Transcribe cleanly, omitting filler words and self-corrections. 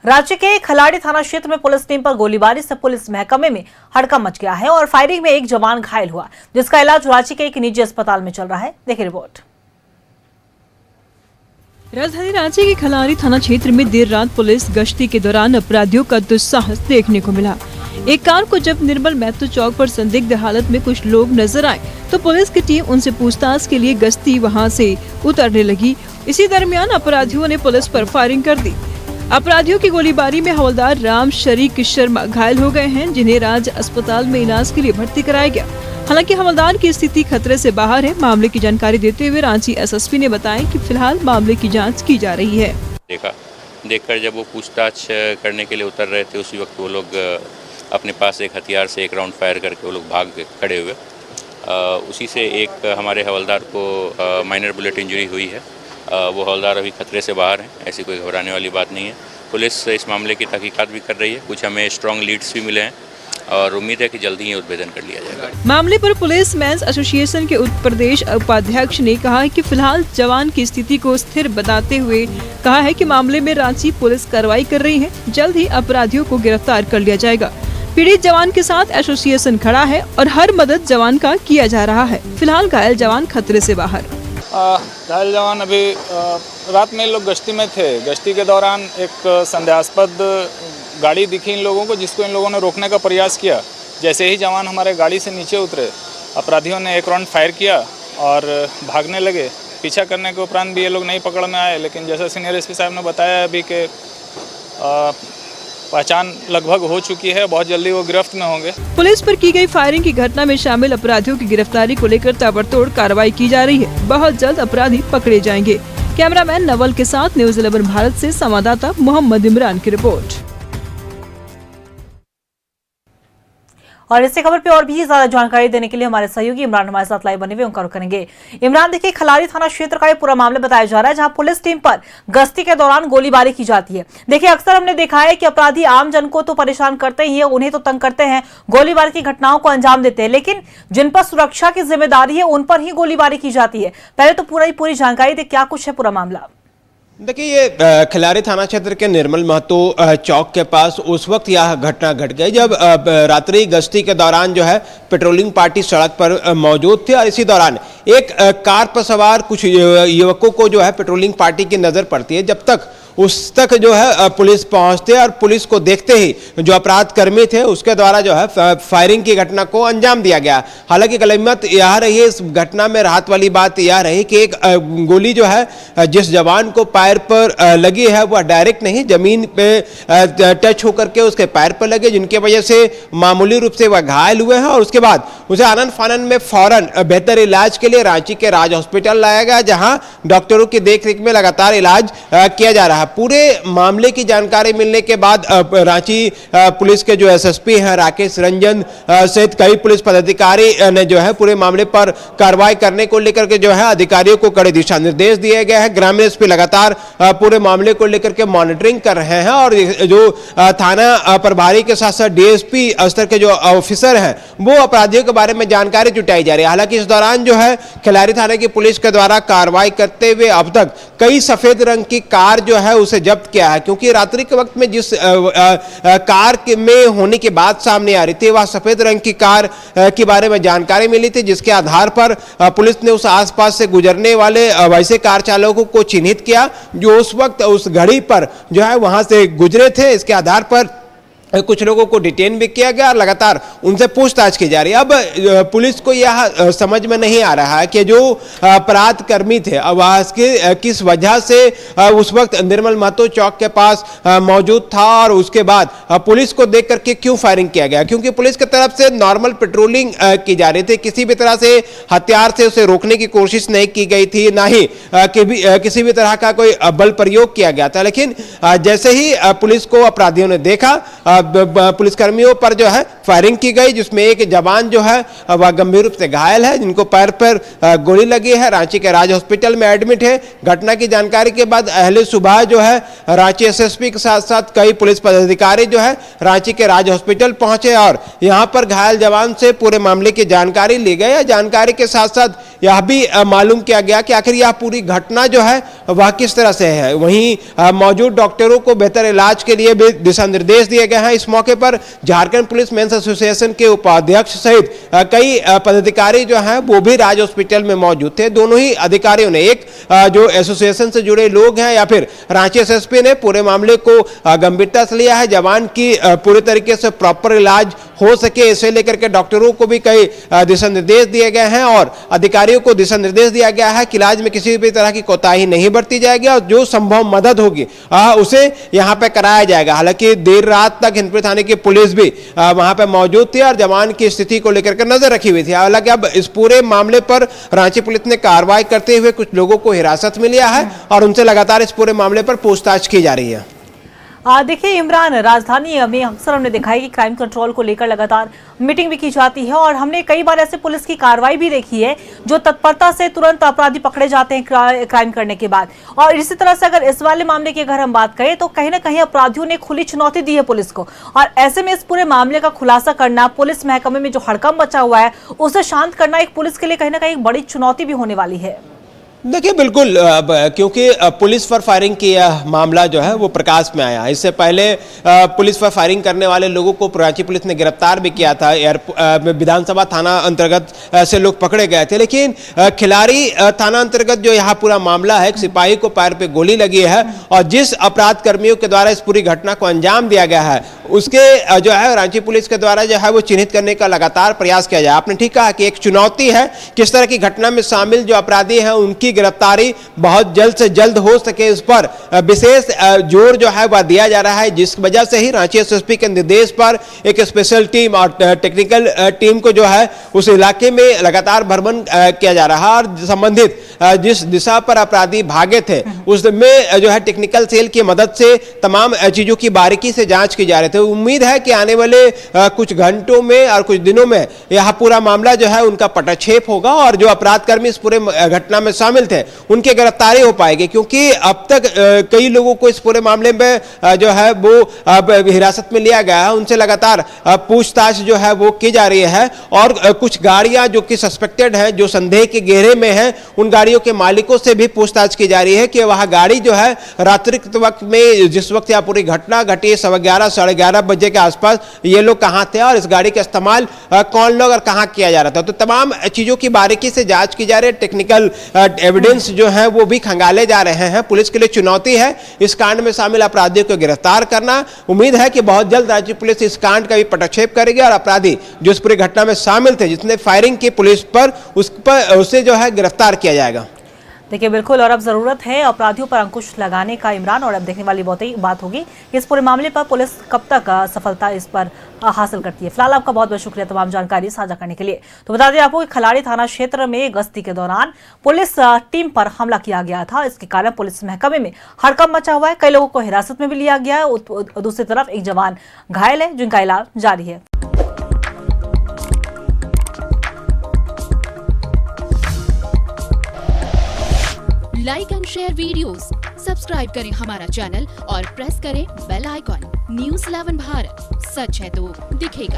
रांची के खलाड़ी थाना क्षेत्र में पुलिस टीम पर गोलीबारी से पुलिस महकमे में हड़कंप मच गया है और फायरिंग में एक जवान घायल हुआ, जिसका इलाज रांची के एक निजी अस्पताल में चल रहा है। देखिए रिपोर्ट। राजधानी रांची के खलाड़ी थाना क्षेत्र में देर रात पुलिस गश्ती के दौरान अपराधियों का दुस्साहस देखने को मिला। एक कार को जब निर्मल महतो चौक पर संदिग्ध हालत में कुछ लोग नजर आए तो पुलिस की टीम उनसे पूछताछ के लिए गश्ती वहां से उतरने लगी। इसी दरमियान अपराधियों ने पुलिस पर फायरिंग कर दी। अपराधियों की गोलीबारी में हवलदार राम शरीक शर्मा घायल हो गए हैं, जिन्हें राज्य अस्पताल में इलाज के लिए भर्ती कराया गया। हालांकि हवलदार की स्थिति खतरे से बाहर है। मामले की जानकारी देते हुए रांची एसएसपी ने बताया कि फिलहाल मामले की जांच की जा रही है। देखकर जब वो पूछताछ करने के लिए उतर रहे थे, उसी वक्त वो लोग अपने पास एक हथियार से एक राउंड फायर करके वो लोग भाग खड़े हुए। उसी से एक हमारे हवलदार को माइनर बुलेट इंजरी हुई है। वो हवलदार अभी खतरे से बाहर हैं, ऐसी कोई घबराने वाली बात नहीं है। पुलिस इस मामले की तहकीकात भी कर रही है। कुछ हमें स्ट्रॉन्ग लीड्स भी मिले हैं और उम्मीद है कि जल्दी ही उद्भेदन कर लिया जाएगा। मामले पर पुलिस मैन्स एसोसिएशन के उत्तर प्रदेश उपाध्यक्ष ने कहा है कि फिलहाल जवान की स्थिति को स्थिर बताते हुए कहा है कि मामले में रांची पुलिस कार्रवाई कर रही है। जल्द ही अपराधियों को गिरफ्तार कर लिया जाएगा। पीड़ित जवान के साथ एसोसिएशन खड़ा है और हर मदद जवान का किया जा रहा है। फिलहाल घायल जवान खतरे से बाहर। घायल जवान अभी रात में लोग गश्ती में थे। गश्ती के दौरान एक संदेहास्पद गाड़ी दिखी इन लोगों को, जिसको इन लोगों ने रोकने का प्रयास किया। जैसे ही जवान हमारे गाड़ी से नीचे उतरे, अपराधियों ने एक राउंड फायर किया और भागने लगे। पीछा करने के उपरांत भी ये लोग नहीं पकड़ में आए, लेकिन जैसा सीनियर एसपी साहब ने बताया अभी कि पहचान लगभग हो चुकी है। बहुत जल्दी वो गिरफ्त में होंगे। पुलिस पर की गई फायरिंग की घटना में शामिल अपराधियों की गिरफ्तारी को लेकर ताबड़तोड़ कार्रवाई की जा रही है। बहुत जल्द अपराधी पकड़े जाएंगे। कैमरामैन नवल के साथ न्यूज़ 11 भारत से संवाददाता मोहम्मद इमरान की रिपोर्ट। और इसी खबर पे और भी ज्यादा जानकारी देने के लिए हमारे सहयोगी इमरान हमारे साथ लाइव बने हुए उनका रुख करेंगे। इमरान, देखिए खलाड़ी थाना क्षेत्र का ये पूरा मामला बताया जा रहा है, जहां पुलिस टीम पर गश्ती के दौरान गोलीबारी की जाती है। देखिए अक्सर हमने देखा है कि अपराधी आम जन को तो परेशान करते ही है, उन्हें तो तंग करते हैं, गोलीबारी की घटनाओं को अंजाम देते हैं, लेकिन जिन पर सुरक्षा की जिम्मेदारी है उन पर ही गोलीबारी की जाती है। पहले तो पूरी जानकारी दे, क्या कुछ है पूरा मामला? देखिए, ये खलाड़ी थाना क्षेत्र के निर्मल महतो चौक के पास उस वक्त यह घटना घट गई जब रात्रि गश्ती के दौरान जो है पेट्रोलिंग पार्टी सड़क पर मौजूद थी और इसी दौरान एक कार पर सवार कुछ युवकों को जो है पेट्रोलिंग पार्टी की नज़र पड़ती है। जब तक उस तक जो है पुलिस पहुंचते और पुलिस को देखते ही जो अपराध कर्मी थे उसके द्वारा जो है फायरिंग की घटना को अंजाम दिया गया। हालांकि गनीमत यह रही है, इस घटना में राहत वाली बात यह रही कि एक गोली जो है जिस जवान को पैर पर लगी है वह डायरेक्ट नहीं, जमीन पे टच होकर के उसके पैर पर लगे, जिनकी वजह से मामूली रूप से वह घायल हुए हैं और उसके बाद उसे आनन फानन में फौरन बेहतर इलाज के लिए रांची के राज हॉस्पिटल लाया गया, जहां डॉक्टरों की देखरेख में लगातार इलाज किया जा रहा है। पूरे मामले की जानकारी मिलने के बाद रांची पुलिस के जो एसएसपी हैं राकेश रंजन सहित कई पुलिस पदाधिकारी ने जो है पूरे मामले पर कार्रवाई करने को लेकर के जो है अधिकारियों को कड़े दिशा निर्देश दिए गए हैं। ग्रामीण एसपी लगातार पूरे मामले को लेकर के मॉनिटरिंग कर रहे हैं और जो थाना प्रभारी के साथ साथ डीएसपी स्तर के जो ऑफिसर हैं वो अपराधियों के बारे में जानकारी जुटाई जा रही है। हालांकि इस दौरान जो है खिलाड़ी थाने की पुलिस के द्वारा कार्रवाई करते हुए अब तक कई सफेद रंग की कार जो है उसे जब्त किया है, क्योंकि रात्रि के वक्त में जिस कार में होने की बात सामने आ रही थी वह सफेद रंग की कार के बारे में जानकारी मिली थी, जिसके आधार पर पुलिस ने उस आसपास से गुजरने वाले वैसे कार चालकों को चिन्हित किया जो उस वक्त उस घड़ी पर जो है वहां से गुजरे थे। इसके आधार पर कुछ लोगों को डिटेन भी किया गया और लगातार उनसे पूछताछ की जा रही है। अब पुलिस को यह समझ में नहीं आ रहा है कि जो अपराध कर्मी थे वह किस वजह से उस वक्त निर्मल महतो चौक के पास मौजूद था और उसके बाद पुलिस को देख करके क्यों फायरिंग किया गया, क्योंकि पुलिस की तरफ से नॉर्मल पेट्रोलिंग की जा रही थी। किसी भी तरह से हथियार से उसे रोकने की कोशिश नहीं की गई थी, ना ही किसी भी तरह का कोई बल प्रयोग किया गया था। लेकिन जैसे ही पुलिस को अपराधियों ने देखा, पुलिसकर्मियों पर जो है फायरिंग की गई, जिसमें एक जवान जो है वह गंभीर रूप से घायल है, जिनको पैर पर गोली लगी है, रांची के राज हॉस्पिटल में एडमिट है। घटना की जानकारी के बाद अहले सुबह जो है रांची एसएसपी के साथ साथ कई पुलिस पदाधिकारी जो है रांची के राज हॉस्पिटल पहुंचे और यहां पर घायल जवान से पूरे मामले की जानकारी ली गई। जानकारी के साथ साथ यह भी मालूम किया गया कि आखिर यह पूरी घटना जो है वह किस तरह से है। वहीं मौजूद डॉक्टरों को बेहतर इलाज के लिए भी दिशा निर्देश दिए गए हैं। इस मौके पर झारखंड पुलिस मेंस एसोसिएशन के उपाध्यक्ष सहित कई पदाधिकारी जो हैं वो भी राज हॉस्पिटल में मौजूद थे। दोनों ही अधिकारियों ने, एक जो एसोसिएशन से जुड़े लोग हैं या फिर रांची एसएसपी ने पूरे मामले को गंभीरता से लिया है। जवान की पूरे तरीके से प्रॉपर इलाज हो सके इसे लेकर के डॉक्टरों को भी कई दिशा निर्देश दिए गए हैं और अधिकारियों को दिशा निर्देश दिया गया है कि इलाज में किसी भी तरह की कोताही नहीं बरती जाएगी और जो संभव मदद होगी उसे यहां पे कराया जाएगा। हालांकि देर रात तक हिंदपीढ़ी थाने की पुलिस भी वहां पे मौजूद थी और जवान की स्थिति को लेकर के नजर रखी हुई थी। हालांकि अब इस पूरे मामले पर रांची पुलिस ने कार्रवाई करते हुए कुछ लोगों को हिरासत में लिया है और उनसे लगातार इस पूरे मामले पर पूछताछ की जा रही है। देखिए इमरान, राजधानी में अक्सर हमने देखा है कि क्राइम कंट्रोल को लेकर लगातार मीटिंग भी की जाती है और हमने कई बार ऐसे पुलिस की कार्रवाई भी देखी है जो तत्परता से तुरंत अपराधी पकड़े जाते हैं क्राइम करने के बाद। और इसी तरह से अगर इस वाले मामले की अगर हम बात करें तो कहीं ना कहीं अपराधियों ने खुली चुनौती दी है पुलिस को और ऐसे में इस पूरे मामले का खुलासा करना, पुलिस महकमे में जो हड़कंप मचा हुआ है उसे शांत करना एक पुलिस के लिए कहीं ना कहीं बड़ी चुनौती भी होने वाली है। देखिए बिल्कुल, क्योंकि पुलिस पर फायरिंग की यह मामला जो है वो प्रकाश में आया। इससे पहले पुलिस पर फायरिंग करने वाले लोगों को रांची पुलिस ने गिरफ्तार भी किया था। विधानसभा थाना अंतर्गत से लोग पकड़े गए थे, लेकिन खिलाड़ी थाना अंतर्गत जो यहाँ पूरा मामला है, एक सिपाही को पैर पे गोली लगी है और जिस अपराध कर्मियों के द्वारा इस पूरी घटना को अंजाम दिया गया है उसके जो है रांची पुलिस के द्वारा जो है वो चिन्हित करने का लगातार प्रयास किया जाए। आपने ठीक कहा कि एक चुनौती है, किस तरह की घटना में शामिल जो अपराधी हैं उनकी गिरफ्तारी बहुत जल्द से जल्द हो सके, इस पर विशेष जोर जो है वह दिया जा रहा है। जिस वजह से ही रांची एसएसपी के निर्देश पर एक स्पेशल टीम और टेक्निकल टीम को जो है उस इलाके में लगातार भ्रमण किया जा रहा है और संबंधित जिस दिशा पर अपराधी भागे थे उसमें जो है टेक्निकल सेल की मदद से तमाम चीजों की बारीकी से जांच की जा रही थी। उम्मीद है कि आने वाले कुछ घंटों में और कुछ दिनों में यह पूरा मामला जो है उनका पटाक्षेप होगा और जो अपराधकर्मी इस पूरे घटना में शामिल थे उनकी गिरफ्तारी हो पाएगी, क्योंकि अब तक कई लोगों को इस पूरे मामले में जो है वो हिरासत में लिया गया है। उनसे लगातार पूछताछ जो है वो की जा रही है और कुछ गाड़ियां जो कि सस्पेक्टेड है, जो संदेह के घेरे में है, उन गाड़ियों के मालिकों से भी पूछताछ की जा रही है कि वह गाड़ी जो है रात्रि के वक्त में जिस वक्त यह पूरी घटना घटी 11:15 साढ़े 11 बजे के आसपास ये लोग कहां थे और इस गाड़ी का इस्तेमाल कौन लोग और कहां किया जा रहा था। तो तमाम चीजों की बारीकी से जांच की जा रही है। टेक्निकल एविडेंस जो है वो भी खंगाले जा रहे हैं। पुलिस के लिए चुनौती है इस कांड में शामिल अपराधियों को गिरफ्तार करना। उम्मीद है कि बहुत जल्द राज्य पुलिस इस कांड का भी पटाक्षेप करेगी और अपराधी जो इस पूरी घटना में शामिल थे, जिसने फायरिंग की पुलिस पर, उसे जो है गिरफ्तार किया जाएगा। देखिए बिल्कुल, और अब जरूरत है अपराधियों पर अंकुश लगाने का इमरान, और अब देखने वाली बहुत ही बात होगी कि इस पूरे मामले पर पुलिस कब तक सफलता इस पर हासिल करती है। फिलहाल आपका बहुत बहुत शुक्रिया तमाम जानकारी साझा करने के लिए। तो बता दें आपको कि खलाड़ी थाना क्षेत्र में गश्ती के दौरान पुलिस टीम पर हमला किया गया था। इसके कारण पुलिस महकमे में हड़कंप मचा हुआ है। कई लोगों को हिरासत में भी लिया गया है। दूसरी तरफ एक जवान घायल है जिनका इलाज जारी है। Like and share videos, subscribe करें हमारा चैनल और प्रेस करें बेल आइकॉन। न्यूज़ 11 भारत, सच है तो दिखेगा।